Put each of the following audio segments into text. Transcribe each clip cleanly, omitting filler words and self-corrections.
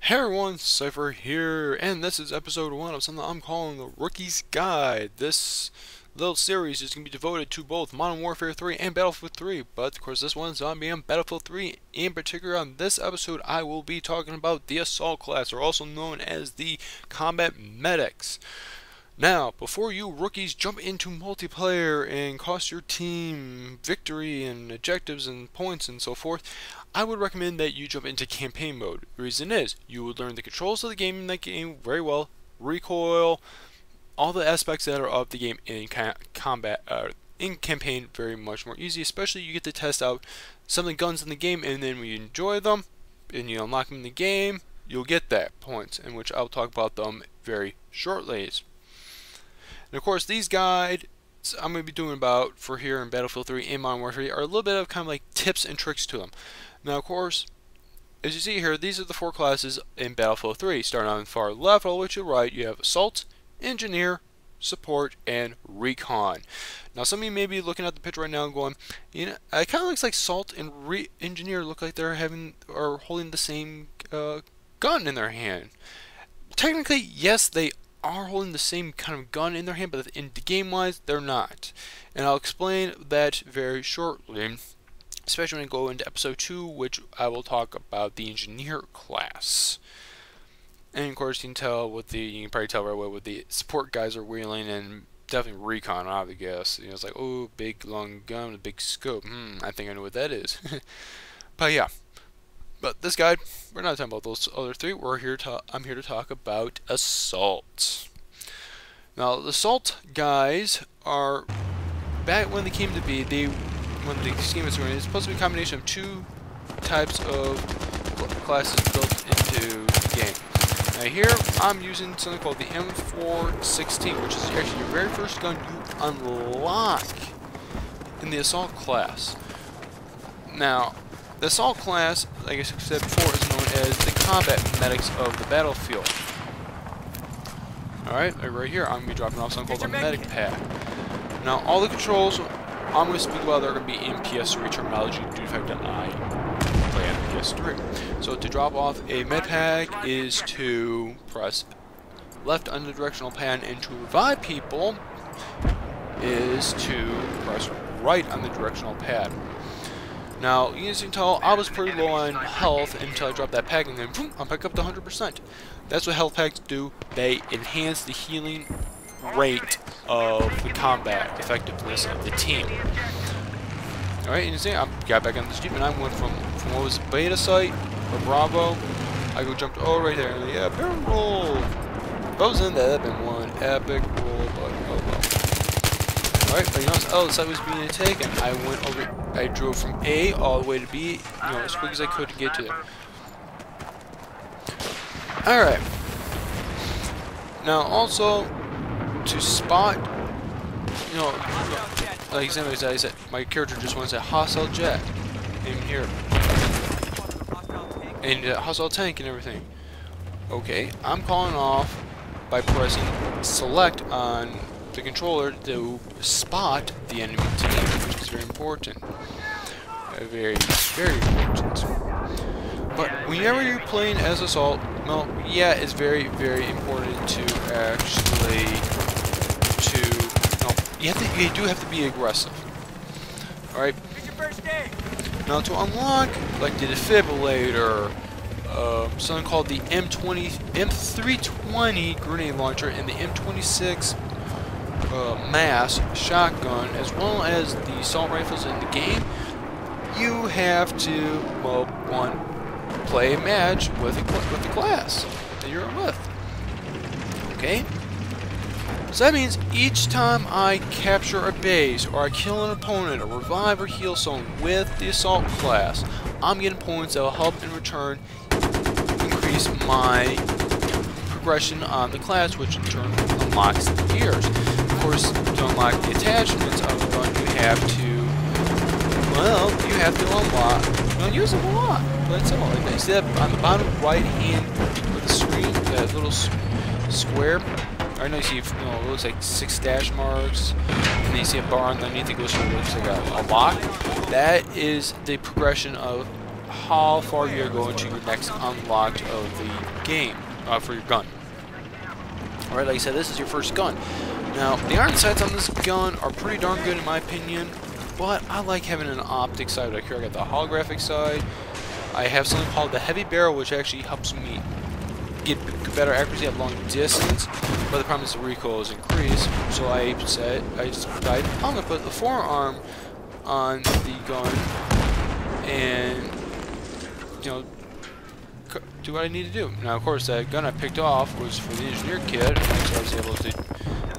Hey everyone, Cypher here, and this is episode 1 of something I'm calling the Rookie's Guide. This little series is going to be devoted to both Modern Warfare 3 and Battlefield 3, but of course this one's on me on Battlefield 3. In particular, on this episode, I will be talking about the Assault class, or also known as the Combat Medics. Now, before you rookies jump into multiplayer and cost your team victory and objectives and points and so forth, I would recommend that you jump into campaign mode. The reason is, you would learn the controls of the game in that game very well, recoil, all the aspects that are of the game in combat, in campaign very much more easy, especially you get to test out some of the guns in the game, and then when you enjoy them, and you unlock them in the game, you'll get that points, in which I'll talk about them very shortly. And of course, these guides I'm going to be doing about for here in Battlefield 3 and Modern Warfare 3 are a little bit of kind of like tips and tricks to them. Now, of course, as you see here, these are the 4 classes in Battlefield 3. Starting on the far left all the way to the right, you have Assault, Engineer, Support, and Recon. Now, some of you may be looking at the picture right now and going, you know, it kind of looks like Assault and Engineer look like they're holding the same gun in their hand. Technically, yes, they are holding the same kind of gun in their hand, but in the game-wise, they're not. And I'll explain that very shortly, especially when I go into episode 2, which I will talk about the Engineer class. And of course, you can probably tell right away what the support guys are wheeling, and definitely Recon, I would guess. You know, it's like, oh, big long gun with a big scope. I think I know what that is. But yeah. But this guide, we're not talking about those other 3. I'm here to talk about Assault. Now, the Assault guys are, back when they came to be, when the scheme was going, it's supposed to be a combination of 2 types of classes built into the game. Now here, I'm using something called the M416, which is actually your very first gun you unlock in the Assault class. Now, the Assault class, like I said before, is known as the Combat Medics of the battlefield. Alright, right here, I'm going to be dropping off something called the Medic Pack. Now, all the controls I'm going to speak about are going to be in PS3 terminology due to the fact that I play on PS3. So, to drop off a Med Pack is to press left on the directional pad, and to revive people is to press right on the directional pad. Now, you can tell I was pretty low on health until I dropped that pack, and then boom, I pick up to 100%. That's what health packs do. They enhance the healing rate of the combat effectiveness of the team. Alright, and you see, I got back on the Jeep, and I went from what was Beta site, or Bravo, I jumped right there, and yeah, barrel roll. If I was in there, that'd been one epic roll, but oh well. Alright, but you notice, the site was being taken. I drove from A all the way to B, as quick as I could to get to there. Alright. Now, also, to spot, like as I said, my character just wants a hostile jet in here. And a hostile tank and everything. Okay, I'm calling off by pressing select on the controller to spot the enemy team, which is very important. Very, very important. But whenever you're playing as Assault, well, yeah, it's very, very important to actually you do have to be aggressive. Alright? Now to unlock like the defibrillator, something called the M320 grenade launcher and the M26 mass shotgun, as well as the assault rifles in the game, you have to, well, play a match with the class that you're with. Okay? So that means each time I capture a base, or I kill an opponent, or revive or heal someone with the Assault class, I'm getting points that will help in return increase my progression on the class, which in turn unlocks the gears. Of course, to unlock the attachments of the gun, you have to unlock. Don't use them a lot, but it's simple. Like you see that on the bottom right hand of the screen, that little square. I know you see, it looks like 6 dash marks, and then you see a bar underneath it goes to looks like a lock. That is the progression of how far you're going to your next unlocked of the game for your gun. Alright, like I said, this is your first gun. Now, the iron sights on this gun are pretty darn good in my opinion, but I like having an optic side. Like here I got the holographic side. I have something called the heavy barrel, which actually helps me get better accuracy at long distance, but the problem is the recoil is increased. So I decided I'm going to put the forearm on the gun and, you know, do what I need to do. Now, of course, that gun I picked off was for the engineer kit, so I was able to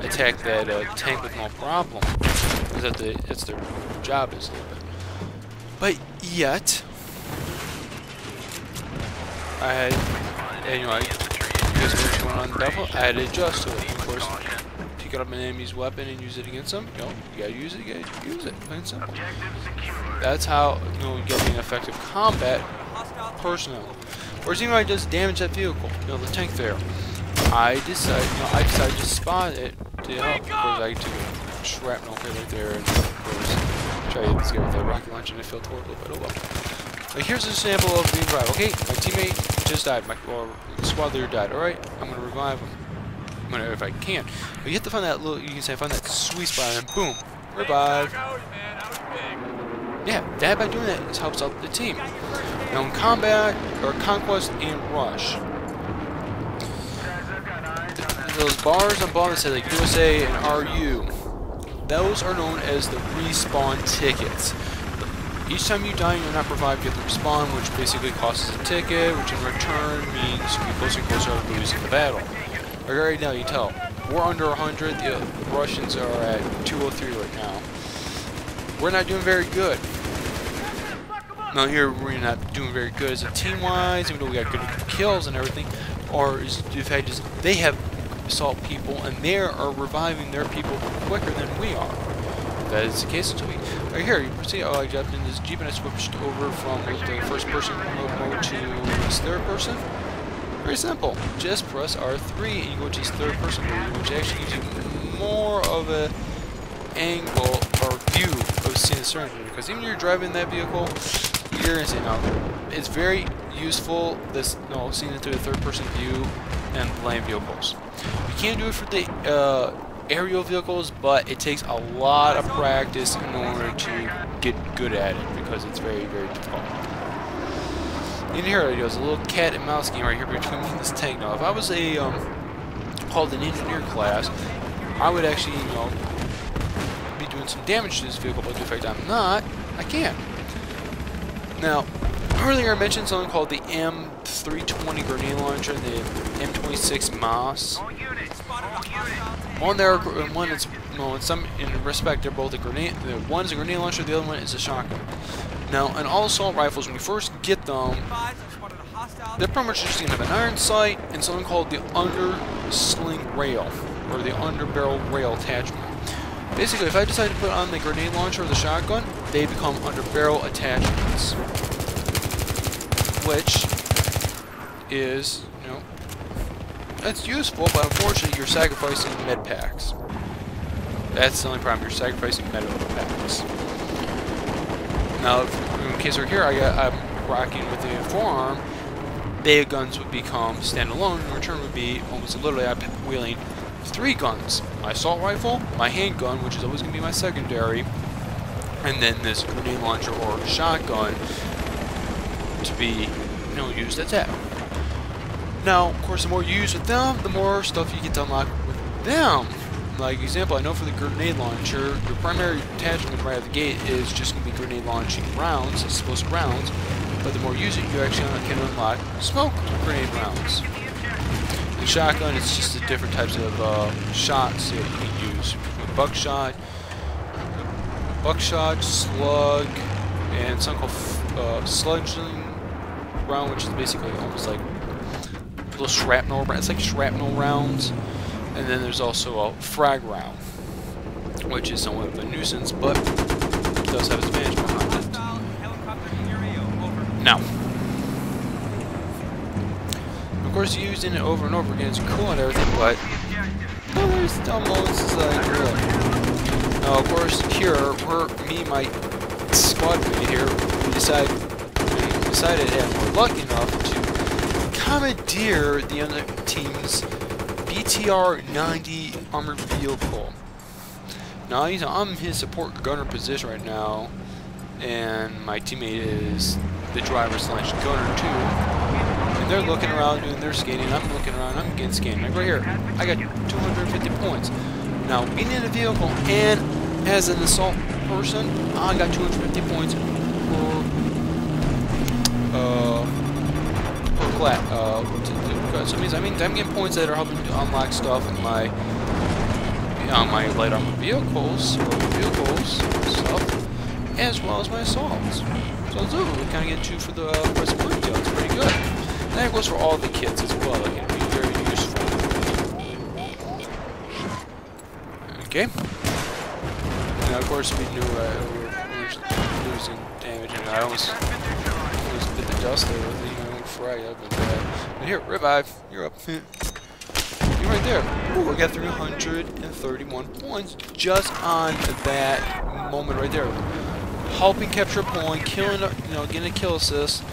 attack that tank with no problem. That's their job is a little bit. But yet, I had, and, you know, because what's going on in the battle, I had to adjust to it. Of course, pick up an enemy's weapon and use it against them. You know, you gotta use it, you gotta use it. Plain and simple. That's how, you know, you get an effective combat personnel. Whereas even if I just damage that vehicle, you know, the tank there, I decided to spot it to help. Of course, I took a shrapnel right there, and of course, try to hit this guy with that rocket launcher, and it fell toward a little bit. Oh well. Like, here's an example of being right. Okay, my teammate just died, or the squad leader died. All right, I'm gonna revive him. If I can. But you have to find that little, you can say, find that sweet spot, and boom, revive. Yeah, that by doing that, it helps out the team. Now in combat, or conquest and rush, those bars on bottom that say like USA and RU, those are known as the respawn tickets. Each time you die, you're not revived, you have to respawn, which basically costs a ticket, which in return means you get closer and closer to losing the battle. Like right now, you can tell, we're under 100, the Russians are at 203 right now. We're not doing very good. Now here, we're not doing very good as a team-wise, even though we got good kills and everything, or is the fact is they have assault people, and they are reviving their people quicker than we are. That is the case. So right here, you can see, oh, I jumped in this Jeep and I switched over from the first person mode to this third person. Very simple. Just press R3 and you go to this third person mode, which actually gives you more of a angle or view of seeing the surroundings. Because even when you're driving that vehicle, you're gonna see now it's very useful this seeing it through a third person view and land vehicles. You can't do it for the aerial vehicles, but it takes a lot of practice in order to get good at it because it's very, very difficult. In here, there's a little cat and mouse game right here between me and this tank. Now, if I was a called an engineer class, I would actually, be doing some damage to this vehicle. But in fact, I'm not. I can't. Now, earlier I mentioned something called the M320 grenade launcher and the M26 MOS. In respect, they're both a grenade. One is a grenade launcher, the other one is a shotgun. Now, in all assault rifles, when you first get them, they're pretty much just going to have an iron sight and something called the undersling rail, or the underbarrel rail attachment. Basically, if I decide to put on the grenade launcher or the shotgun, they become underbarrel attachments, which is, that's useful, but unfortunately, you're sacrificing med packs. That's the only problem. You're sacrificing med packs. Now, in case right here, I'm rocking with the forearm. Their guns would become standalone. In return, would be almost literally I'm wheeling 3 guns: my assault rifle, my handgun, which is always going to be my secondary, and then this grenade launcher or shotgun to be, used as that. Now, of course, the more you use with them, the more stuff you get to unlock with them. Like example, I know for the grenade launcher, your primary attachment right out of the gate is just going to be grenade launching rounds, explosive rounds. But the more you use it, you actually can unlock smoke grenade rounds. The shotgun, it's just the different types of shots that you can use. Buckshot, slug, and something called sludging round, which is basically almost like little shrapnel rounds. It's like shrapnel rounds. And then there's also a frag round, which is somewhat of a nuisance, but it does have its advantage behind it. Now, of course, using it over and over again is cool and everything, but there's still moments like really. Now, of course, here, me and my squad mate here, we decide, decided and were lucky enough to commandeer the other team's BTR-90 armored vehicle. Now, I'm in his support gunner position right now, and my teammate is the driver slash gunner too. And they're looking around doing their skating. I'm looking around. I'm getting skating. Like right here, I got 250 points. Now, being in a vehicle and as an assault person, I got 250 points per class. So it means I'm getting points that are helping to unlock stuff in my light armor vehicles stuff, as well as my assaults. So we kind of get 2 for the price of 1 deal. It's pretty good. And that goes for all the kits as well. It can be very useful. Okay. Now, of course, we knew we were losing damage, and I almost bit the dust there with the frag up. But here, revive. You're up. You're right there. Ooh, I got 331 points just on that moment right there. Helping capture a point, killing, getting a kill assist,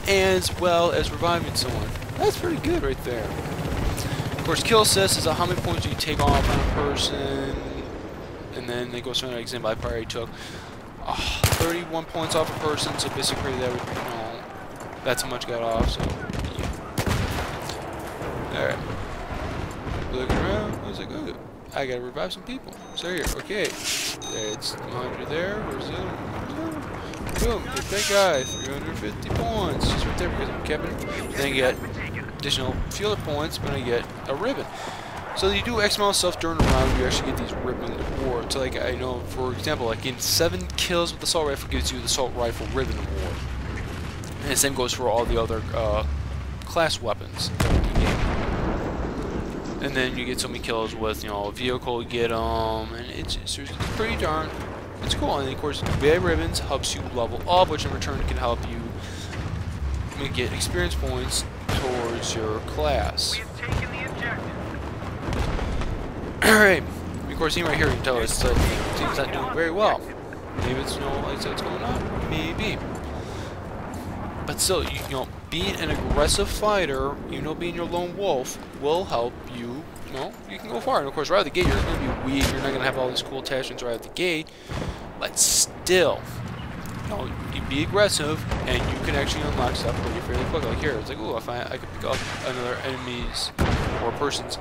as well as reviving someone. That's pretty good right there. Of course, kill assist is how many points you take off on a person, and then it goes to another example. I probably took 31 points off a person, so basically that would, that's how much got off. So yeah. All right. Looking around, I was like, oh, I gotta revive some people. So here, okay. It's 100 there. Where's the other one? Boom, get that guy. 350 points. Just right there because I'm capping. Then you get additional few other points, but I get a ribbon. So you do X amount of stuff during the round, you actually get these ribbon awards. So like I know, for example, like in 7 kills with the assault rifle gives you the assault rifle ribbon award. And the same goes for all the other class weapons that you can get. And then you get so many kills with, a vehicle, you get them, and it's pretty darn, it's cool. And of course, BF ribbons helps you level up, which in return can help you get experience points towards your class. Alright, of course, right here you can tell it's the team's not doing very well. Maybe it's like what's going on, maybe. But still, being an aggressive fighter, being your lone wolf, will help you, you can go far. And of course, right out the gate, you're going to be weak, you're not going to have all these cool attachments right out the gate, but still, you be aggressive, and you can actually unlock stuff pretty fairly quick. Like here, it's like, ooh, I could pick up another enemy's or person's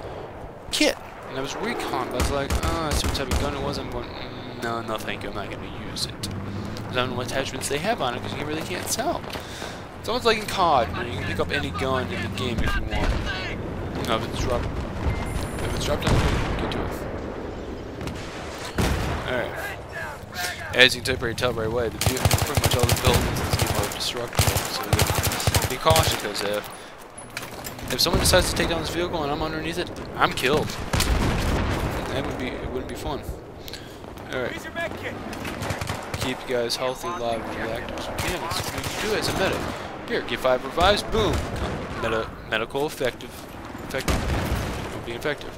kit. And I was recon, but I was like, I see what type of gun it was. I'm going, no, thank you, I'm not going to use it. Because I don't know what attachments they have on it, because you really can't tell. It's almost like in COD, you can pick up any gun in the game if you want. If it's dropped down, get to it. Alright. As you can tell right away, pretty much all the buildings in this game are destructible, so you have to be cautious, because if someone decides to take down this vehicle and I'm underneath it, I'm killed. It wouldn't be fun. Alright. Keep you guys healthy, alive, and active as we can. That's what you can do as a medic. Here, get 5 revives, boom! Medical effective. It'll be effective.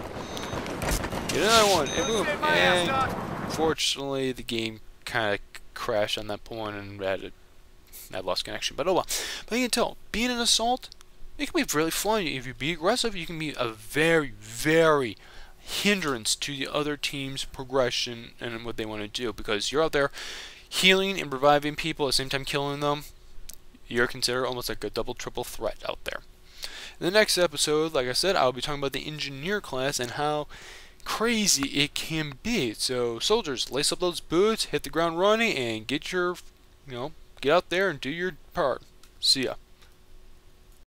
Get another one, and boom! And fortunately, the game kind of crashed on that point, and I lost connection. But oh well. But you can tell, being an assault, it can be really fun. If you be aggressive, you can be a very, very hindrance to the other team's progression and what they want to do, because you're out there healing and reviving people at the same time killing them. You're considered almost like a double, triple threat out there. In the next episode, like I said, I'll be talking about the engineer class and how crazy it can be. So soldiers, lace up those boots, hit the ground running, and get out there and do your part. See ya.